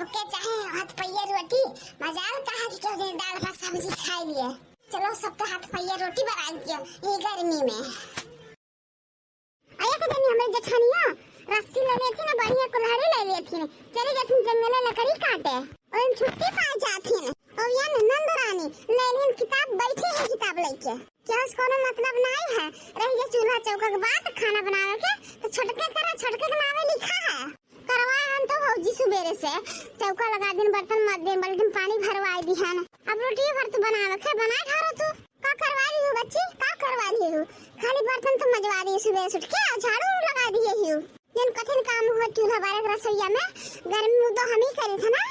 सबके चाहे हाथ पहिया रोटी, मजाल कहा कि क्यों दिन दाल भात सब्जी खाई लिए। चलो सबके हाथ पहिया रोटी बना दिया ये गर्मी में। आया कदम हमारे जेठानिया रस्सी ले लेती ना, बढ़िया कुल्हाड़ी ले लेती ना, चली जाती जंगल में लकड़ी काटे और इन छुट्टी पा जाती ना। और यहाँ नंद रानी ले लेन किताब बैठी है किताब लेके, क्या उसको ना मतलब नहीं है रही ये चूल्हा चौका के बाद खाना बनावे के तो छटके करा, छटके के नामे लिखा है करवाए हम तो भौजी सुबेरे से चौका लगा दिन बर्तन मत दिन बल्कि पानी भरवाई दी है ना। अब रोटी भर तो बनावे के बना ढारो तू का करवा रही हो बच्ची, का करवा रही हो? खाली बर्तन तो मजवा रही है सुबह उठ के, झाड़ू लगा दिए हो। जन कठिन काम हुआ चूल्हा बारह रसोईया में, गर्मी में तो हम ही करे थे ना।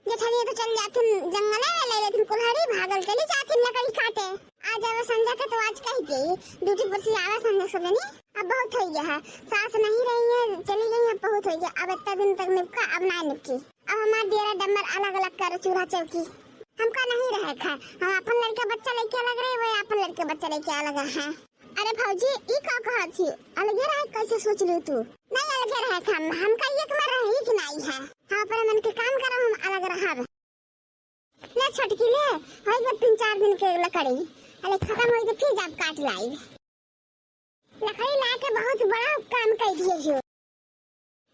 जेठानी तो चल जाती जंगल में ले लेती कुल्हाड़ी, भागल चली जाती लकड़ी काटे। आज आवे संजय के तो आज कही गई ड्यूटी पर से आवे संजय सब नहीं। अब बहुत हो गया है, सास नहीं रही है चली गई, अब बहुत हो गया। अब इतना दिन तक निपका, अब ना निपकी। अब हमारा डेरा डम्बर अलग अलग करे चूल्हा चौकी, हमका नहीं रहे खा। हम अपन लड़का बच्चा लेके अलग रहे, वो अपन लड़के बच्चा लेके अलग है। अरे भौजी ई का कहा थी अलगे रहे, कैसे सोच ली तू? नहीं अलगे रहे हमका एक में रही कि नहीं है। हम अपने मन के काम करब, हम अलग रहब। ले छटकी ले होई गए 3-4 दिन के लकड़ी, अरे खत्म होई तो फिर जब काट लाई। लकड़ी ला के बहुत बड़ा काम कर दिए हो।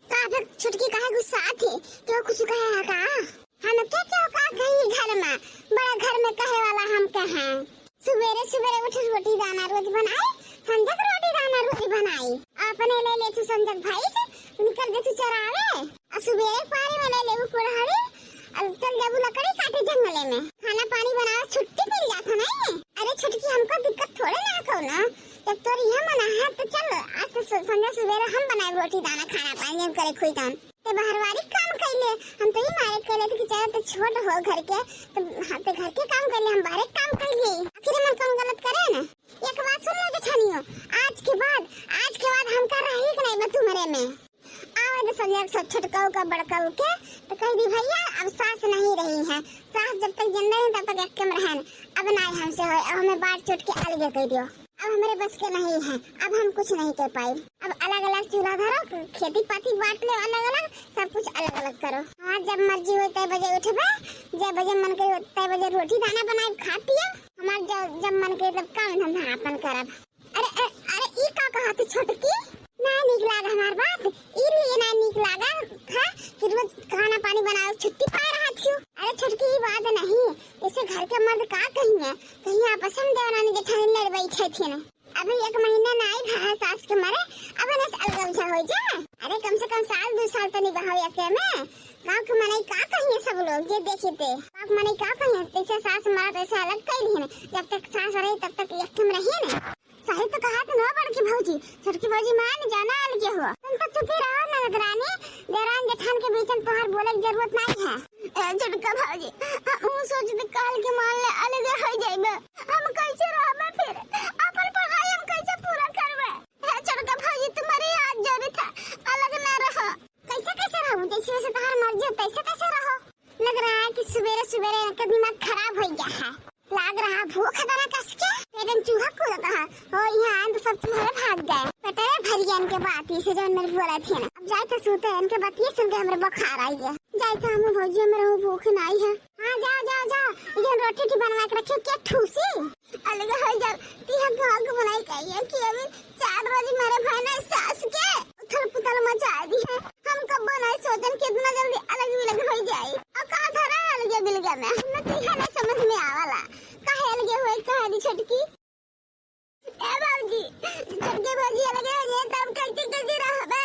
काफी छुटकी काहे गुस्सा थी तो कुछ कहे है का? हम क्या क्या का कहीं घर में बड़ा घर में कहे वाला हम कहे। सुबेरे सुबेरे उठ रोटी दाना रोज बनाए, संजक रोटी दाना रोज बनाई। अपने ले ले तू संजक भाई से निकल दे तू चरावे, और सुबेरे पानी में ले ले वो कुल्हाड़ी और चल जाबू लकड़ी काटे जंगले में। खाना पानी बनावे छुट्टी मिल जाता नहीं। अरे छुटकी हमको दिक्कत थोड़े ना को ना, जब तोर यह मना है तो चल आज तो संजय सुबेरे हम बनाए रोटी दाना खाना पानी हम करे खुई तान ते बाहरवारी काम कर ले। हम तो ही मारे कर ले कि चलो तो छोट हो घर के तो हाथ घर के काम कर ले, हम बाहर काम कर ले। आखिर हम कौन गलत करे ना? एक बात सुन लो जेठानियो, आज के बाद हम कर रही कि नहीं बतू मेरे में आवे तो सब छटकाऊ का बड़काऊ के तो कह दी भैया अब सास नहीं रही है, सास जब तक जिंदा है तब तक एक कम रहन, अब नहीं हमसे हो, अब हमें बांट चोट के अलग कर दियो। अब हमारे बस के नहीं है, अब हम कुछ नहीं कर पाए। अब अलग अलग चूल्हा धरो, खेती पाती बांट ले अलग अलग, सब कुछ अलग अलग करो। हाँ जब मर्जी हो तय बजे उठबे, जब बजे मन करे तय बजे रोटी दाना बनाए खा पिया। हमार जब मन करे तब काम धंधा अपन करब। अरे अरे ई का कहा तू छोटकी? ना निक लागा हमार बात, ई लिए ना निक लागा हां कि रोज खाना पानी बनाओ छुट्टी पा रहा थी। अरे छोटकी ई बात नहीं, ऐसे घर के मर्द का कहिए कहीं आपस में देवरानी जेठानी लड़ बैठे थे ना। अभी 1 महीना ना आई भा सास के मारे, अब ने अलग उठा हो जा। अरे कम से कम साल 2 साल तो नहीं बहाव यके में। गांव के मने का कहिए सब लोग ये देखते गांव के मने का कहिए ऐसे सास मार ऐसे अलग कैली है, जब तक सास रही तब तक एक में रही ना। सही तो कहा तो ना बड़की भौजी, छोटकी भौजी मान जाना अलगे हो। तुम तो चुप ही रहो ननद रानी, देरान जेठान के बीच में तोहार बोले की जरूरत नहीं है। छोटका भौजी हम सोचते काल के मान ले अलगे हो जाइबे, हम कैसे रहबे फिर? अपन पढ़ाई हम कैसे पूरा करबे? छोटका भौजी तुम्हारी याद जोड़ी था अलग ना रहो। कैसे रहूं? जैसे तोहार मर्जी हो तैसे कैसे रहो। लग रहा है कि सवेरे सवेरे का दिमाग खराब हो गया है, लाग रहा भूख दाना कस के पेटन चूहा कूदता है। और यहाँ तो सब तुम्हारे भाग गए पता है भरिया इनके बात से जो मेरे बोला थी ना। अब जाए तो सोते हैं इनके बात ये सुन के हमारे बुखार आई है। जाए तो हम भौजी मेरे भूख नहीं है। हाँ जाओ ये रोटी की बनवा के रखियो क्या ठूसी अलग हो जा तिहा भाग बनाई कहिए कि अभी 4 बजे मेरे भाई ने सास के उथल पुथल मचा दी है। हम कब बनाए सोचन कितना जल्दी अलग हो जाए और कहा धरा अलग बिलगा में हमें तिहा नहीं समझ में आवाला काहे अलग होए कहानी छटकी। ए बाबूजी छटके बाबूजी अलग हो जाए तब कैसे रहबे?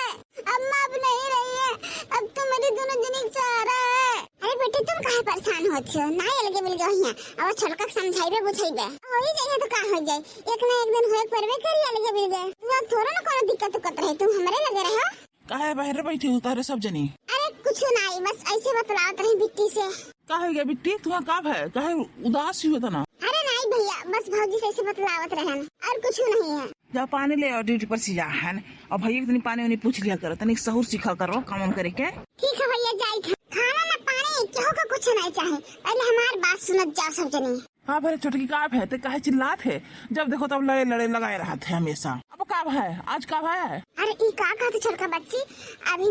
अम्मा अब नहीं रही है, अब तो मेरी दोनों जनी चारा है। अरे बेटे तुम काहे परेशान होती हो? ना अलग बिलगा होइया अब छोटका समझाइबे बुझाइबे होई जाए तो का हो जाए, एक ना एक दिन होए परबे करी अलग बिलगा। तू थोड़ा ना कोनो दिक्कत करत रहे, तुम हमरे लगे रहो। काहे बाहर बैठी हो तारे सब जनी? अरे कुछ नहीं बस ऐसे बतलावत रही बिट्टी से। का हो गया बिट्टी? तुम्हारा का है काहे उदास ही होता ना? अरे नहीं भैया बस भौजी से ऐसे बतलावत रहन और कुछ नहीं है। जा पानी ले और ड्यूटी पर से जा है और भैया तनी पानी उन्हें पूछ लिया करो, तनी सहूर सीखा करो काम करे के। ठीक है भैया जाए खाना ना पानी केहू का कुछ नहीं चाहे, पहले हमारी बात सुनत जाओ सब जनी। हाँ भरे छोटकी का है ते काहे चिल्लात है? जब देखो तब लड़े लगाए रहा थे हमेशा। अब का कब है? आज कब है? अरे ई का कहते छोटका बच्ची अभी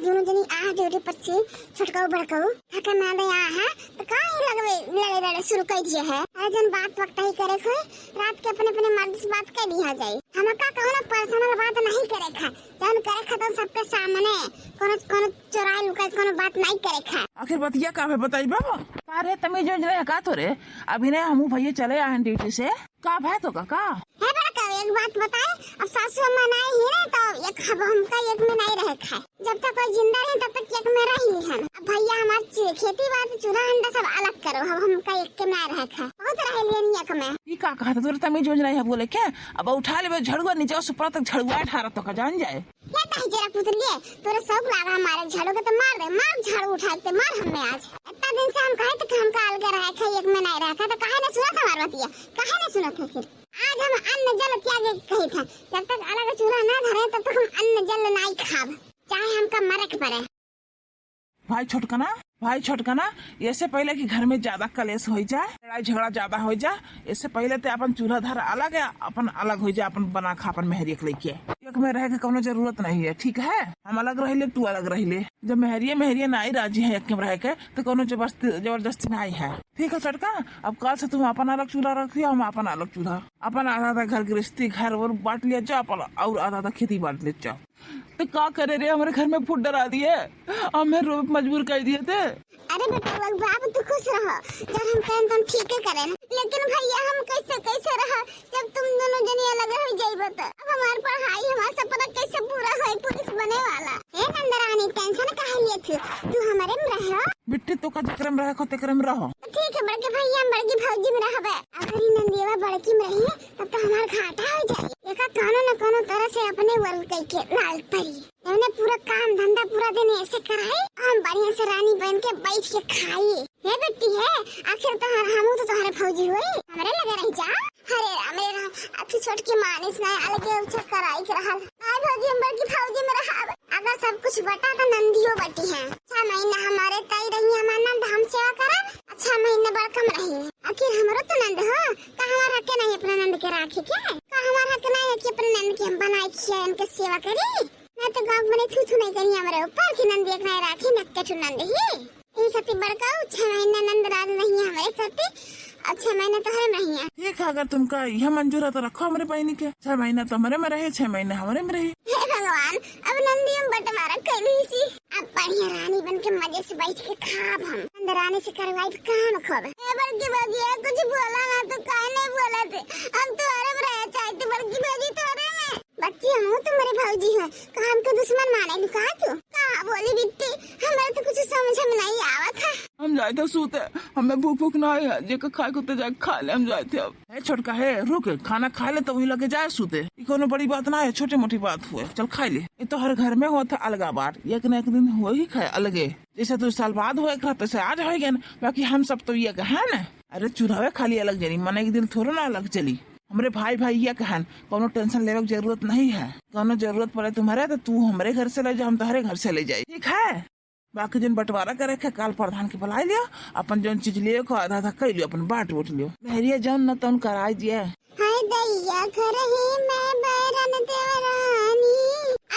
दोनों जनी आ ड्यूटी पर से छोटका बड़का थके में आ है तो काहे लगवे लड़े लड़े शुरू कर दिए है। अरे जन बात वक्त ही करे खोए रात के अपने अपने मर्द से बात कर लिया जाए। हम का कहो ना पर्सनल बात नहीं करे खा जन करे खा तो सबके सामने कोनो चोराई लुकाई कोनो बात नहीं करे खा। आखिर बतिया का है बताई बाबा? अरे तमीज रहे का तो रे अभी ने हमू भैया चले आए ड्यूटी से का है तो का है बड़ा एक बात बताए अब सासू अम्मा नहीं ही ना तो एक हमका एक में नहीं रहे खाए जब तक कोई जिंदा रहे तब तक एक में रही नहीं हम। अब भैया हमारे खेती बात चूल्हा अंडा सब अलग करो अब हमका एक के में रहे खाए बहुत रहे लिए नहीं एक में। ई का कहा तोरे तमीज रहे है बोले क्या अब उठा ले झड़ुआ नीचे से ऊपर तक झड़ुआ उठा तो का जान जाए ये ताई जरा पुतलिए तोरे सब लागा हमारे झाड़ू के तो मार दे मार झाड़ू उठा के मार हमें आज इतना दिन से हम कहे थे कि हमका अलग रहे खाए एक में नहीं रहे खाए तो काहे ने सुना था हमारी बतिया काहे ने सुना था फिर आज हम अन्न जल त्याग कही था जब तक अलग चूल्हा ना धरे तब तक हम अन्न जल नहीं खाब चाहे हमका मरे के पड़े। भाई छोटकना इससे पहले कि घर में ज्यादा कलेश हो जाए लड़ाई झगड़ा ज्यादा हो जाए इससे पहले तो अपन चूल्हा धर अलग है अपन अलग हो जाए अपन बना खा अपन मेहरिया के लेके एक में रह के कोनो जरूरत नहीं है ठीक है। हम अलग रह ले तू अलग रह ले जब मेहरिया नहीं राजी है एक में रह के तो कोनो जबरदस्ती नहीं है ठीक है छोटका। अब कल से तुम अपन अलग चूल्हा रखियो हम अपन अलग चूल्हा अपन आधा घर गृहस्थी घर और बांट लिया जाओ और आधा खेती बांट ले जाओ तो क्या करे रे हमारे घर में फूट डरा दिए हमें मजबूर कर दिए थे। अरे बेटा बाबू तू खुश रहो जब हम कहें तुम ठीक है करें लेकिन भैया हम कैसे रहा जब तुम दोनों जने अलग हो जाइबो तो अब हमार पढ़ाई हमारा सपना कैसे पूरा होई पुलिस बने वाला है नंदरानी टेंशन काहे लिए थी तू हमारे में रहो बिट्टी तो का चक्कर में रहो तेकरे में रहो ठीक है बड़के भैया बड़की भौजी में रहबे अगर नंदिया बड़की में रही तब तो हमार घाटा हो जाए एका कोनो न कोनो तरह से अपने वर्ग के लाल परी हमने पूरा काम धंधा पूरा दिन ऐसे कराए हम बढ़िया से रानी बन के बैठ के खाई है बेटी है आखिर तो हम तो तुम्हारे फौजी हुए हमारे लगे रही जा अरे मेरा अच्छी छोटकी मानिस नहीं अलग उछट कराई के रहा आई फौजी हम बड़की फौजी में रहा अगर सब कुछ बटा तो नंदियो बटी है 6 महीना हमारे तई रही हमारा नंद हम सेवा करा 6 महीने बड़कम रही आखिर हमारो तो नंद हो का हमारा हक नहीं अपने नंद के राखी के का हमारा हक नहीं है कि अपने नंद के हम बनाई खिया उनके सेवा करी मैं तो गांव में थू नहीं करी हमारे ऊपर की नंद एक नहीं राखी नक्के ठु नंद ही एक खती बड़का 6 महीने नंद राज नहीं है हमारे खती 6 महीने तो हर नहीं है ठीक है अगर तुमका यह मंजूर है तो रखो हमारे बहनी के 6 महीना तो हमारे में रहे 6 महीने हमारे में रहे। हे भगवान अब नंदी हम बंटवारा कैली सी अब बढ़िया रानी बन के मजे से बैठ के खाब हम नंदरानी से करवाई काम खोब ए बड़की बाजी कुछ बोला ना तो काहे नहीं बोला थे हम तो अरे में रह चाहते बड़की बाजी तो अरे में बच्ची हम तुम्हारे भौजी है का हमको दुश्मन माने लुका तू का बोली बिट्टी हमारे तो कुछ समझ में नहीं आवत है हम जाए थे सूते हमें भूख नहीं है जे खाए को तो जाके खा ले हम जाए थे अब छोटका है रुक खाना खा ले तो वही लगे जाए सूते कोनो बड़ी बात ना है छोटी मोटी बात हुए चल खा ले ये तो हर घर में हुआ था अलगा बार एक न एक दिन हुआ ही खाए अलगे जैसे 2 साल बाद हुआ तैसे आज हो गया बाकी हम सब तो ये है ना अरे चूल्हा खाली अलग जली मन एक दिन थोड़ा ना अलग चली हमारे भाई ये कहन कोनो टेंशन लेवे की जरूरत नहीं है कोनो जरूरत पड़े तुम्हारे तो तू हमारे घर से ले जा हम तुम्हारे घर से ले जाए ठीक है। बाकी जन बंटवारा करे के काल प्रधान के बुला लियो अपन जौन चीज लियो को आधा कर लियो अपन बांट उठ लियो मेहरिया जौन न तौन कराई दिए हाय दैया घर ही मैं बैरन देवरानी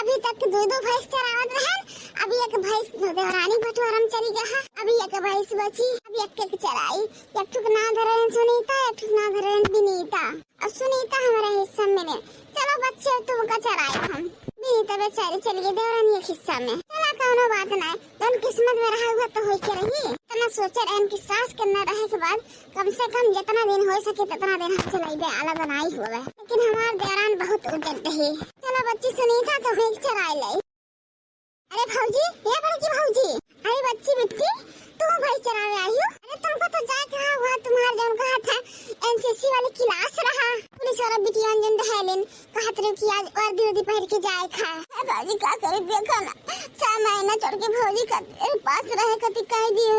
अभी तक 2 भैंस चरावत रहन अभी एक भैंस देवरानी बंटवारा में चली गया अभी एक भैंस बची अभी एक चराई एक ठुक ना धरन सुनीता एक ठुक ना धरन विनीता अब सुनीता हमारा हिस्सा में चलो बच्चे तुमका चराए हम विनीता बेचारी चली गई देवरानी के हिस्सा में चला कोनो बात ना जन किस्मत में रहा हुआ तो होई के रही तना सोचे रहन की सास के न रहे के बाद कम से कम जितना दिन हो सके उतना दिन हम चलाइबे अलग नहीं होवे लेकिन हमार देवरान बहुत उजट रही चलो बच्ची सुनीता तो एक चराई ले अरे भौजी ये बड़की भौजी अरे बच्ची बिट्टी तुम भाई चरावे आई हो अरे तुमको तो जाए कहा हुआ तुम्हारा जौन कहा था एनसीसी वाली क्लास रहा पुलिस वाला बिटिया जन हेलेन कहत रहे कि आज वर्दी पहन के जाए खा भौजी का करे देखो ना 6 महीना चढ़ के भौजी का पास रहे कति कह दियो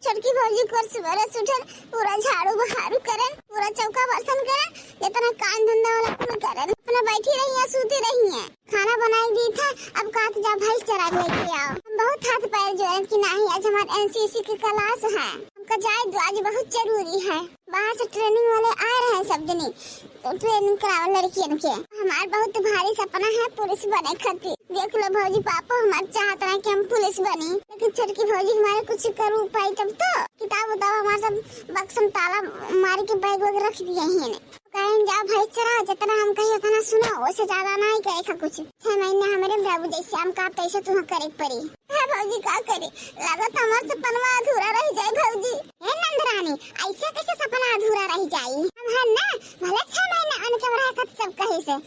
छोटकी भौजी को सवेरे उठन पूरा झाड़ू बहारू करन पूरा चौका बर्तन करन जितना काम धंधा वाला पूरा करन अपना बैठी रही है सूती रही है खाना बनाई दी था अब कहत जा भैंस चरा लेके आओ हम बहुत हाथ पैर जोड़न कि नहीं आज हमारे एनसीसी की क्लास है हम हमका जाए तो आज बहुत जरूरी है। बाहर से ट्रेनिंग वाले आ रहे हैं सब जने, तो ट्रेनिंग कराओ लड़कियन के। हमार बहुत भारी सपना है पुलिस बने खातिर। देख लो भौजी, पापा हमारे चाहते हैं कि हम पुलिस बने, लेकिन छोटकी भौजी हमारे कुछ करू पाई तब तो। किताब उताब हमारे सब बक्सम ताला मार के बैग वगैरह रख दिए हैं। कहीं जाओ भाई चढ़ाओ, जितना हम कहीं उतना सुनो, उससे ज्यादा नहीं करे कुछ। 6 महीने हमारे बाबू जैसे हम का पैसा तुम्हें करे पड़ी है भौजी, का करे लागत हमारा सपना अधूरा रह जाए भौजी। है नंदरानी, ऐसे कैसे सपना अधूरा रह जाए? हम है ना भले 6 महीने उनके रहा सब कहीं से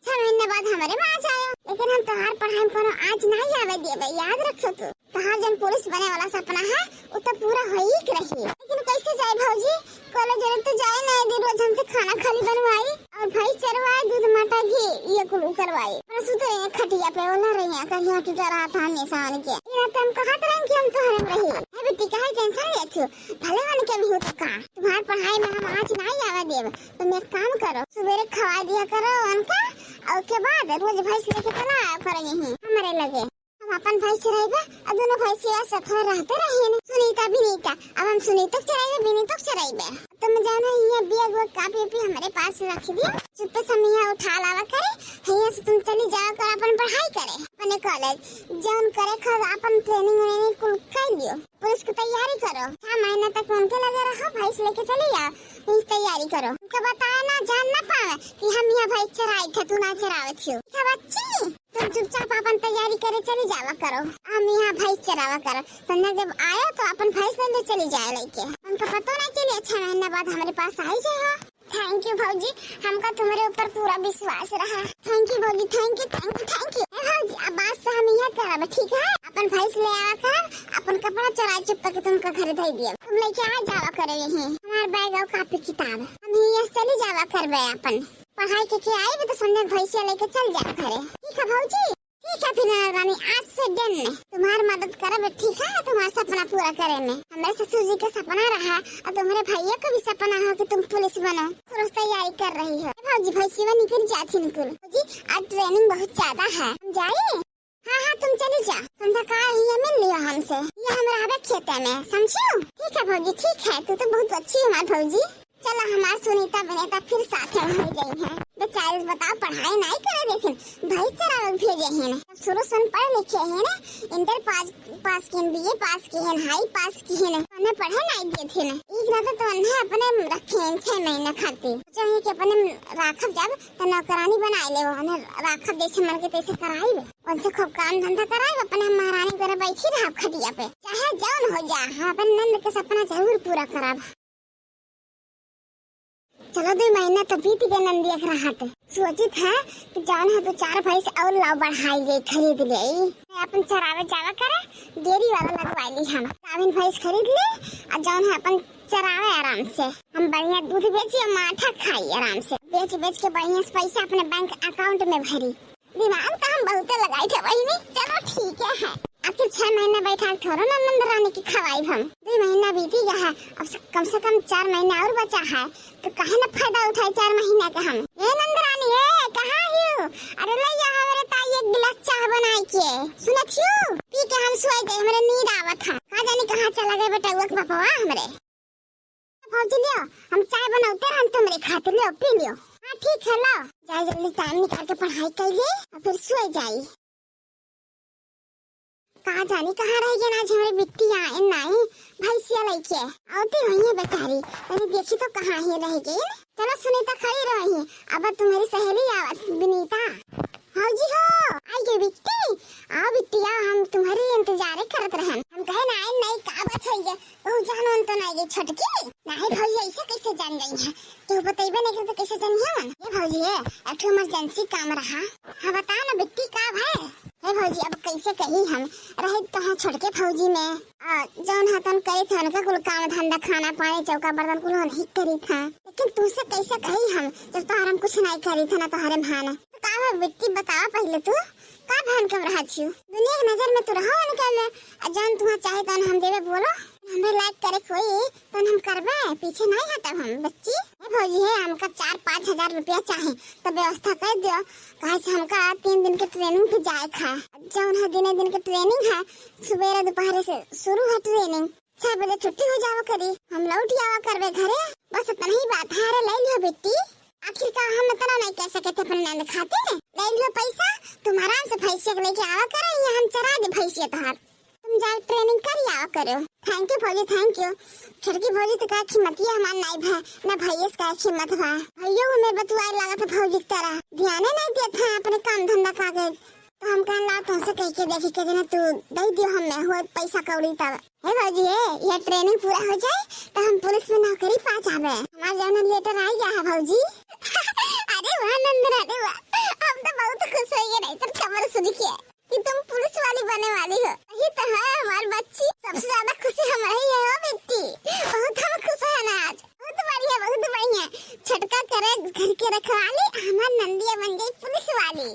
6 महीने बाद हमारे में आ जाए, लेकिन हम तुम्हार पढ़ाई में आज नहीं आवे देवे। याद रखो तहार जन पुलिस बने वाला सपना है वो तो पूरा हो ही रही। लेकिन कैसे जाए भौजी? कॉलेज तो जाए नहीं, दिन रोज हमसे खाना खाली बनवाई और भाई चरवाए, दूध माटा घी ये कुल करवाई। पर सुते खटिया पे ओला रही है, कहीं टूटा रहा था हमेशा उनके। ये तो हम कहा करें कि हम तो हरम रही है बेटी, काहे टेंशन लेती हो? भले वाले के भी हो तो का तुम्हारी पढ़ाई में हम आज नहीं आवा देव। तुम एक काम करो, सुबह खवा दिया करो उनका, और के बाद रोज भैंस लेके चला करो यहीं हमारे लगे। हम अपन भैंस चराएगा और दोनों भैंस सफर रहते रहे न। सुनीता विनीता, अब हम सुनीता चराएगा, विनीता चराएगा। तुम जाना ये बैग वो कापी भी हमारे पास रख दिया, चुप्पे से यहाँ उठा लावा करे। यहाँ से तुम चली जाओ कर अपन पढ़ाई करे, अपने कॉलेज जौन करे खर अपन ट्रेनिंग व्रेनिंग कुल कर लियो। पुलिस की तैयारी करो, 6 महीने तक उनके लगे रहो, भैंस लेके चली जाओ, पुलिस तैयारी करो। उनका बताया ना जान ना पावे कि हम यहाँ भैंस चराई थे, तू ना चरावे थी। बच्ची तुम चुपचाप अपन तैयारी करे चली जावा करो, हम यहाँ भैंस चरावा करो। संध्या जब आया तो अपन भैंस ले चली जाए लेके, उनका पता नहीं चले 6 महीने बाद हमारे पास आई जाए। थैंक यू भौजी, हमका तुम्हारे ऊपर पूरा विश्वास रहा। थैंक यू भौजी, thank you thank you thank you. भौजी अब बात से हम यह करब, ठीक है? अपन भैंस ले आवा कर, अपन कपड़ा चराई चुप के तुमका घर दे दिया, तुम लेके आ जावा करो यहीं हमारे बैग और कापी किताब। हम यहाँ चली जावा करबे, अपन पढ़ाई के आई भी तो संध्या भैंसिया लेके चल जाओ घरे। ठीक है भौजी? ठीक है फिर रानी, आज से दिन में तुम्हारी मदद करब, ठीक है? तुम्हारा सपना पूरा करे में हमारे ससुर जी का सपना रहा और तुम्हारे भैया का भी सपना हो कि तुम पुलिस बनो, फिर तैयारी कर रही हो। भौजी भैंसिया निकल जाती निकल। भौजी आज ट्रेनिंग बहुत ज्यादा है, हम जाए? हाँ तुम चली जा, संध्या का ये मिल लियो हमसे, ये हमारा खेते में, समझो? ठीक है भौजी, ठीक है, तू तो बहुत अच्छी है हमारी भौजी। चलो हमारे सुनीता विनीता फिर साथ में हो गई है। बेचारे बताओ पढ़ाई नहीं करे, लेकिन भाई चरा भेजे हैं। शुरू से पढ़ लिखे हैं ना, इंटर पास की, BA पास की है, हाई पास की है, उन्हें पढ़े नहीं दिए थे ना। एक ना तो उन्हें अपने रखे 6 महीने खातिर चाहिए कि अपने राखब जब तो नौकरानी बनाए ले, उन्हें राखब जैसे मन के तैसे कराई, उनसे खूब काम धंधा कराए, अपने महारानी तरह बैठी रहा खटिया पे, चाहे जौन हो जा। अपन नंद के सपना जरूर पूरा कराब। चलो 2 महीना तो बीत गए नंदिया के रहते। सोचित है कि जान है तो 4 भैंस और लाभ बढ़ाई गई, खरीद गई। अपन चरावे जावा करे, डेयरी वाला लगवा ली, हम गाभिन भैंस खरीद ली और जान है अपन चरावे आराम से। हम बढ़िया दूध बेची और माठा खाई आराम से, बेच बेच के बढ़िया से पैसा अपने बैंक अकाउंट में भरी। दिमाग तो हम बहुत लगाई थे वही नहीं। चलो ठीक है, आखिर 6 महीने बैठा थोड़ा ना नंदरानी की खवाई हम। 2 महीना बीती गया है, अब कम से कम 4 महीने और बचा है, तो काहे न फायदा उठाए 4 महीने का हम। ए नंदरानी ए कहाँ हो? अरे ले जा हमारे ताई एक गिलास चाय बनाई के, सुनत हो? पी के हम सोए गए, हमारे नींद आवत है। कहाँ जाने कहाँ चला गए बेटा वो पापा हमरे। भौजी लियो, हम चाय बनाते रहन तुमरे खातिर, लियो पी लियो। हाँ ठीक है, लो जाए जल्दी टाइम निकाल के पढ़ाई कर ले और फिर सोए जाए। कहाँ जानी कहाँ रह गया आज हमारी बिट्टी आए नहीं, भैंसिया लेके आती हुई है बेचारी, अरे देखी तो कहाँ ही रह गई। चलो सुनीता खड़ी रही, अब तुम्हारी सहेली आवाज विनीता। भौजी हो आई गई बिट्टी, आओ बिट्टी आओ, हम तुम्हारी इंतजार करत रहे। हम कहे नहीं का बात हो गया, ओ जानो तो नहीं गई छोटकी। नहीं भौजी ऐसे कैसे जान गई है, तो बताइबे नहीं तो कैसे जानी है? ये भौजी है एक इमरजेंसी काम रहा। हाँ बताओ ना बिट्टी का है? हे भौजी अब कैसे कही हम रहे कहाँ छोड़ के फौजी में जौन हाथन करे थे उनका कुल काम धंधा खाना पानी चौका बर्तन कुल नहीं करी था, लेकिन तुझसे कैसे कही हम जब तो हम कुछ नहीं करी था ना तुम्हारे भान। तो का बिट्टी बतावा पहले तू का भान कब रहा छी? दुनिया की नजर में तू रहो उनके में, जौन तुम्हारा चाहे तो हम देवे बोलो, हमें लाइक करे कोई तो हम करबे, पीछे नहीं हटब हम। बच्ची भौजी है हमका 4-5 हजार रुपया चाहे तो व्यवस्था कर दियो, कहे से हमका 3 दिन के ट्रेनिंग पे जाए खा। जौन है दिन के ट्रेनिंग है, सुबह दोपहर से शुरू है ट्रेनिंग, 6 बजे छुट्टी हो जावा करी, हम लौट आवा करबे घरे। बस इतना ही बात है। अरे ले लियो बेटी, आखिरकार हम इतना नहीं कह सके थे अपने नंद खाते। ले लियो पैसा, तुम आराम से भैंसिया लेके आवा करे, यहाँ हम चरा दे भैंसिया तोहार, तुम जाए ट्रेनिंग कर आवा करो। थैंक यू भौजी, थैंक यू। छोटकी भौजी तो का खिमती है हमार नहीं भा ना भैयस का खिमत भा। भैया हमें बतुआ लगा था भौजी की तरह ध्यान नहीं देता है अपने काम धंधा कागज। तो हम कहन ला तुमसे कह के देखी के ना तू दे दियो हमें हो पैसा कौड़ी तब। हे भौजी ये ट्रेनिंग पूरा हो जाए तो हम पुलिस में नौकरी पा जावे। हमारा जौन लेटर आ गया है भौजी। अरे वाह नंदन, अरे वाह, हम तो बहुत खुश हो गए नहीं खबर सुन के कि तुम पुलिस वाली बनने वाली हो। ये तो है हमारी बच्ची, सबसे ज्यादा खुशी हमारी है हो बेटी। बहुत हम खुश है ना आज, बहुत बढ़िया बहुत बढ़िया। छटका करे घर के रखवाली, हमारी नंदिया बन गई पुलिस वाली।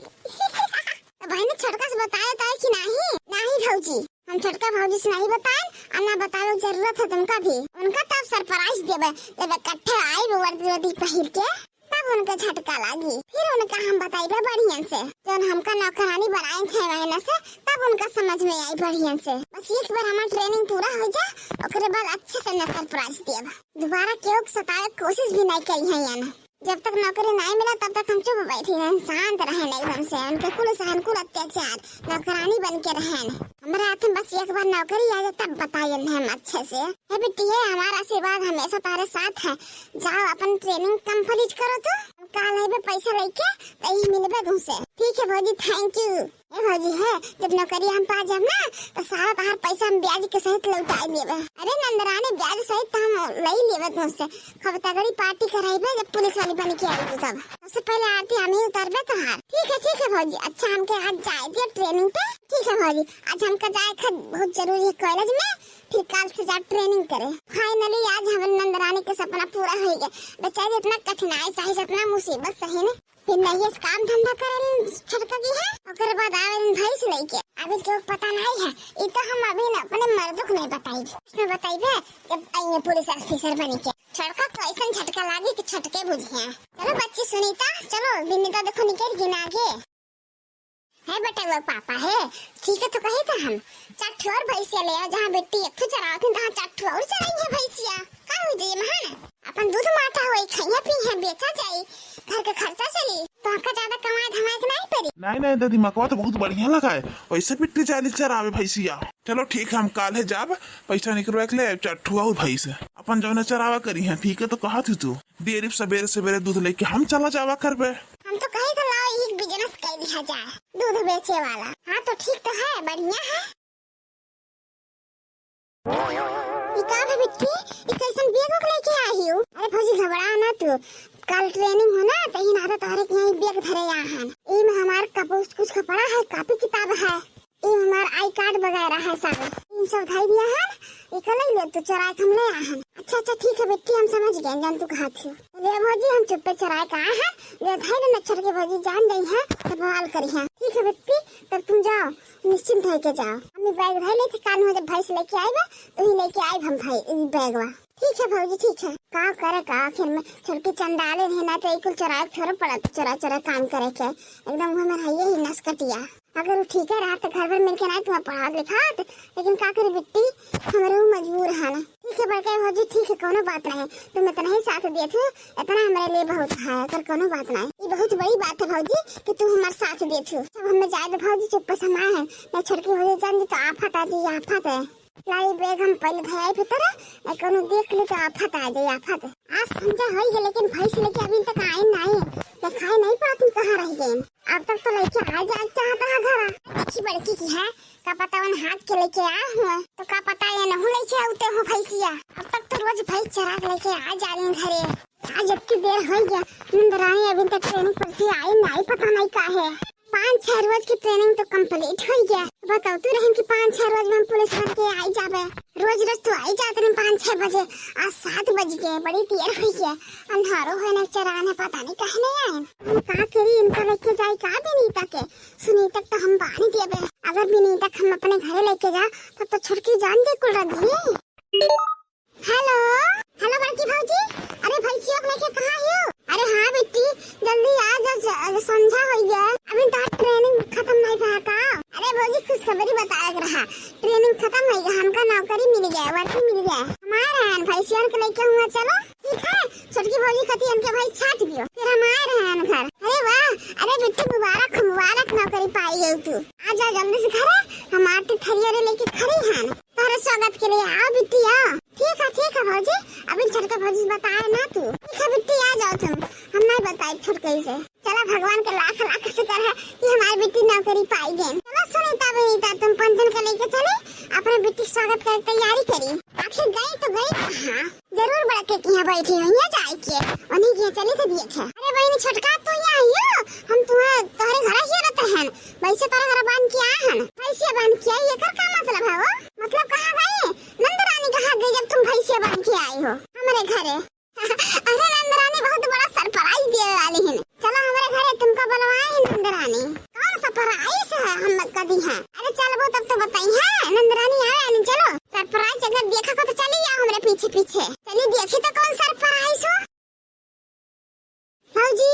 भाई ने छटका से बताया था कि नहीं? नहीं भौजी, हम छटका भौजी से नहीं बताए और ना बताओ जरूरत है तुमका भी। उनका तब सरप्राइज देवे जब इकट्ठे आए वर्दी पहिर के, तब उनका झटका लगी। फिर उनका हम बताइबे बढ़िया से, जब हमका नौकरानी बनाए 6 महीने से, तब उनका समझ में आई बढ़िया से। बस एक बार हमारा ट्रेनिंग पूरा हो जाए, उसके बाद अच्छे से न सरप्राइज देब। दोबारा क्यों सताए कोशिश भी नहीं करी है याना। जब तक नौकरी नहीं मिला तब तक हम चुप बैठे रहे, शांत रहे एकदम से। उनके कुल सहन कुल अत्याचार नौकरानी बन के रहे। हमारे हाथ में बस एक बार नौकरी आ जाए तब बताइए हम अच्छे से। है बेटी है, हमारा आशीर्वाद हमेशा तुम्हारे साथ है। जाओ अपन ट्रेनिंग कंप्लीट करो तो काल है पैसा लेके तही मिलबे तुमसे। ठीक है भौजी, थैंक यू। ए भौजी है, जब नौकरी हम पा जाब ना तो सारा तहार पैसा हम ब्याज के सहित लौटा देबे। अरे नंदरानी ब्याज सहित तो हम ले लेबे तुमसे। खब तगड़ी पार्टी कराइबे जब पुलिस वाली बन के आई तब। सबसे पहले आरती हम ही उतारबे तोहार। ठीक है भौजी। अच्छा हमके आज जाए दिया ट्रेनिंग पे। ठीक है भौजी, आज हमका जाए बहुत जरूरी है कॉलेज में, फिर कल से जा ट्रेनिंग करे। फाइनली आज हमारे नंदरानी के सपना पूरा हो गया। बेचारी इतना कठिनाई सही, इतना मुसीबत सही ने, फिर नहीं ये काम धंधा करे छटका की है, और बाद आवे भैंस लेके। अभी क्यों पता नहीं है, ये तो हम अभी न अपने मर्दों को नहीं बताई, इसमें बताइबे जब आइए पुलिस ऑफिसर बनी के। छटका तो ऐसा झटका लागी कि छटके बुझे। चलो बच्ची सुनीता, चलो विनीता देखो निकल गिना आगे है बेटा। वो पापा है, ठीक है तो कहे था हम 4 और भैंसिया ले आओ। जहाँ बेटी एक चराओ थी तहाँ 4 और चराई भैंसिया। का हो जाए महान, अपन दूध माटा हुई खाइया पी है, बेचा जाए, घर का खर्चा चली, तो आपका ज्यादा कमाई धमाई नहीं पड़ी। नहीं दादी, मकवा तो बहुत बढ़िया लगा है। वैसे पिट्टी चाली चरावे भैंसिया। चलो ठीक है, हम काल है जाब पैसा निकलवा के ले 4 और भैंस अपन जो चरावा करी है। ठीक है तो कहा थी तू डेयरी सवेरे सवेरे दूध लेके हम चला जावा करबे। हम तो कहे तो लाओ एक बिजनेस कर दिया जाए, दूध बेचे वाला। हाँ तो ठीक तो है, बढ़िया है। बिट्टी कैसन बैग लेके आई हूँ? अरे भौजी घबरा ना तू, कल ट्रेनिंग हो ना तो ना तो तोहरे यहाँ बैग धरे यहाँ। इमे हमार कुछ कपड़ा है, कॉपी किताब है, हमार आई कार्ड वगैरह है सब, इन सब धर दिया है। कल ले तो चराए हम ले आहन। अच्छा ठीक है बेटी, हम समझ गए जान तू कहा थी। ले भौजी हम चुप्पे चराए कहा है, ले धैर्य नच्छर के भौजी जान गई है तो बवाल करी है। ठीक है बेटी, तब तुम जाओ निश्चिंत होके जाओ। हम बैग धर लेते, कान हो जब भैंस लेके आएगा तो ही लेके आए हम भाई बैगवा। ठीक है भौजी ठीक है। का करे का आखिर में छोटे चंडाले रहना तो एक चराए थोड़ा पड़ा, चरा काम करे के एकदम हमारा ये ही नस कटिया। अगर ठीक है रहा तो घर भर मिलके नहीं तुम्हें पढ़ा लिखा, लेकिन का करे बिट्टी हमारे मजबूर है ना। ठीक है बड़का भौजी, ठीक है कोनो बात नहीं, तुम इतना ही साथ दिए थे, इतना हमारे लिए बहुत है। अगर कोनो बात नहीं, ये बहुत बड़ी बात है भौजी कि तुम हमारे साथ दिए थे। सब हमें जाए भौजी चुप समय है, मैं छटकी हो जान तो आफत आ जाए, आफत है। लाई बैग हम पहले धराई भीतर कोनो देख ले तो आफत आ जाए, आफत। आज समझा हो गया, लेकिन भैंस लेके अभी तक आए नहीं, दिखाई नहीं पा तुम कहाँ रह गए। अब तक तो लेके आ जा चाहता है घर। अच्छी बड़की की है, का पता वन हाथ के लेके आया हुआ, तो का पता ये नहीं लेके आते हो भैंसिया। अब तक तो रोज भैंस चरा लेके आ जा रहे घरे। आज जबकि देर हो गया, नंदरानी अभी तक ट्रेनिंग पर से आई नहीं, पता नहीं का है। 5-6 रोज की ट्रेनिंग तो कंप्लीट हो गया। बताओ तू रही कि 5-6 रोज में पुलिस बन के आई जाबे। रोज तो आई जाते रहे 5-6 बजे, आज 7 बज गए, बड़ी देर हो गया। अंधारो है न चराने, पता नहीं कहे नहीं आए। हम का करी, इनका लेके जाए का विनीता के, सुनीता तो हम बानी देबे। अगर विनीता हम अपने घरे लेके जा तब तो छुटकी जान दे कुल रही। हेलो हेलो बड़की भौजी, अरे भैंसियों को लेके कहाँ हो? अरे हाँ बेटी जल्दी आ जा, संझा हो गया, अभी तक ट्रेनिंग खत्म नहीं हुआ का। अरे भौजी खुशखबरी बताया रहा, ट्रेनिंग खत्म हो गया, हमका नौकरी मिल गया, वर्दी मिल गया। हमारे हैं भैंसियन के लेके हुआ, चलो ठीक है। छोटकी भौजी कहती हमके भाई छाट दियो, फिर हम आए रहे हैं घर। अरे वाह, अरे बेटी मुबारक मुबारक, नौकरी पाई गई तू। आ जा जल्दी से घरे, हम आरती थरिया लेके खड़ी हैं तुम्हारे स्वागत के लिए। आओ बिट्टी आओ। ठीक है भौजी, अभी छोटका भौजी बताए ना तू। ठीक है बिट्टी आ जाओ तुम, हम नहीं बताए छोटके से। चला भगवान का लाख लाख शुक्र है कि हमारी बेटी नौकरी पाई गई। चलो सुनीता बेटा, तुम पंचन का लेके चले, अपने बेटी स्वागत कर तैयारी करी। आखिर गई तो गई कहाँ, जरूर बड़के की यहाँ बैठी हुई है जाए के, उन्हीं की चली तो देखे। अरे बहनी छोटका तू यहाँ आइयो, हम तुम्हारे घर ही रहते हैं, वैसे तारा घर बांध के आए हैं। भैंसिया बांध के आई, एकर का मतलब है वो? मतलब कहाँ गए नंदरानी, कहाँ गई जब तुम भैंसिया बांध के आई हो हमारे घरे? अरे नंदरानी बहुत बड़ा सरप्राइज दिए वाली है, चलो हमारे घरे तुमको बुलवाए हैं नंदरानी। कौन सरप्राइज है हम कदी है? अरे चलो तब तो बताई है नंदरानी आए नहीं, चलो सरप्राइज अगर देखा को तो चली जाओ हमारे पीछे पीछे, चलिए देखी तो कौन सरप्राइज हो। भौजी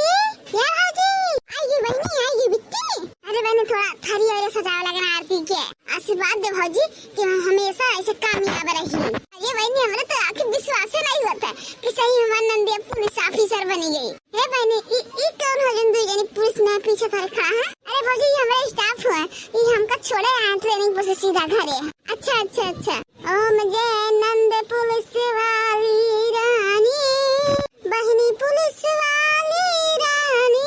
या भौजी आइए, बहनी आइए बिट्टी। अरे बहनी थोड़ा थारी और सजावा लगना आरती के, आशीर्वाद दे भौजी कि हम हमेशा ऐसे कामयाब रहिए। अरे बहनी हमारे तो आखिर विश्वास नहीं होता कि सही हमारी नंदी पुलिस ऑफिसर बनी गई। हे बहनी ई कौन हो जंदू यानी पुलिस में पीछे खड़े खड़ा है? अरे भौजी ये हमारे स्टाफ है, ये हमका छोड़े आए ट्रेनिंग पर से सीधा घरे। अच्छा ओ मुझे नंद पुलिस वाली रानी, बहनी पुलिस वाली रानी।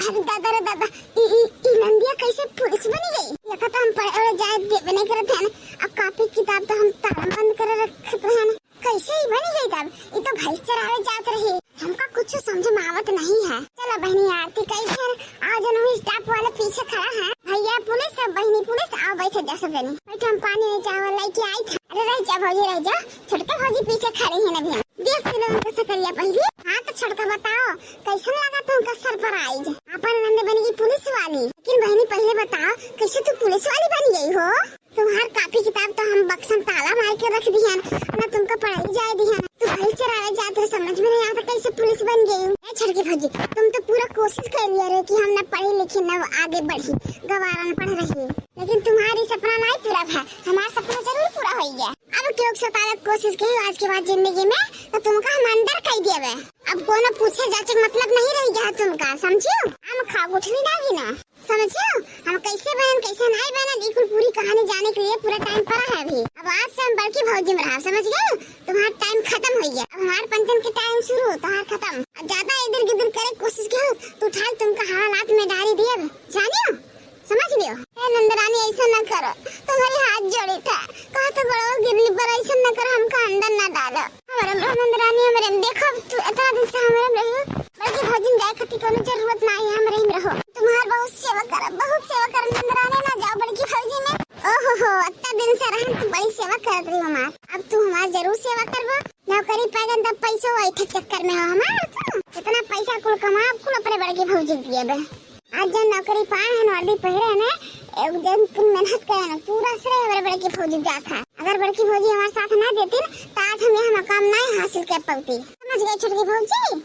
अरे दादा रे दादा, ई नंदिया कैसे पुलिस बनी गई? ये तो हम पढ़े और जाए बने करते हैं, अब कॉपी किताब तो हम ताला बंद कर रखते हैं, कैसे ही बनी गई तब? ये तो भैंस चरावे जात रही, हमका कुछ समझ में आवत नहीं है। चलो बहनी आरती कई फिर आज जनों स्टाफ वाले पीछे खड़ा है, भैया पुलिस और बहनी पुलिस, आओ बैठे जा सब बहनी बैठे, हम पानी में चावल लेके आई था। अरे रह जा भौजी रह जा, छोटका भौजी पीछे खड़े हैं ना, देख फिर उनका सकरिया पहले। हाँ तो छोटका बताओ कैसा लगा तुमका सरप्राइज? अपन नंदे बनेगी पुलिस वाली, लेकिन बहनी पहले बताओ कैसे तू पुलिस वाली बन गई हो? तुम्हार कॉपी किताब तो हम बक्सन ताला मार के रख दिया ना, तुमको पढ़ाई जाए दिया, तू भाई चरावे जाते समझ में नहीं आता कैसे पुलिस बन गई। छोटकी भौजी तुम तो पूरा कोशिश कर लिया रे कि हम न पढ़ी लिखी न आगे बढ़ी, गवारा न पढ़ रही, लेकिन तुम्हारी सपना नहीं पूरा है, हमारा सपना जरूर पूरा हो गया। अब क्यों सतावे कोशिश की आज के बाद जिंदगी में, तो तुमका हम अंदर कह दिए। अब कोनो पूछे जाचे मतलब नहीं रह गया तुमका, समझियो? हम खा उठनी डाली ना, समझियो? हम कैसे बहन कैसे नहीं बहन, बिल्कुल पूरी कहानी जाने के लिए पूरा टाइम पड़ा है अभी। अब आज से हम बड़की भौजी में रहा, समझ गए? तुम्हारा टाइम खत्म हो गया, अब हमारे पंचन के टाइम शुरू, तुम्हारा खत्म। अब ज्यादा इधर गिधर करे कोशिश की तो उठा तुमका हालात में डाली दिए, जानियो? समझ लियो? नंदरानी ऐसा न करो, तुम्हारी हाथ जोड़ी था, कहा तो बड़ो गिरली पर ऐसा न करो, हमका अंदर न डालो। हमारे नंदरानी हमारे देखो तू इतना दिन से हमारे रहो, बल्कि भौजी जाए खती कोनो जरूरत नहीं है, हमारे में रहो। तुम्हार बहुत सेवा कर नंदरानी, ना जाओ बड़की भौजी में। ओहो इतना दिन से रहन तू बड़ी सेवा कर रही हो हमार, अब तू हमार जरूर सेवा करबो। नौकरी पाएगा तब पैसों ऐठे चक्कर में हो हमार, इतना पैसा कुल कमा कुल अपने बड़की भौजी दिए बे। आज जब नौकरी पाए हैं वर्दी पहरे है ना, एक दिन तुम मेहनत करे ना, पूरा श्रेय हमारे बड़की फौजी जात है। अगर बड़की फौजी हमारे साथ ना देती तो आज हम यहाँ मकाम नहीं हासिल कर पाती, समझ गए छोटकी फौजी?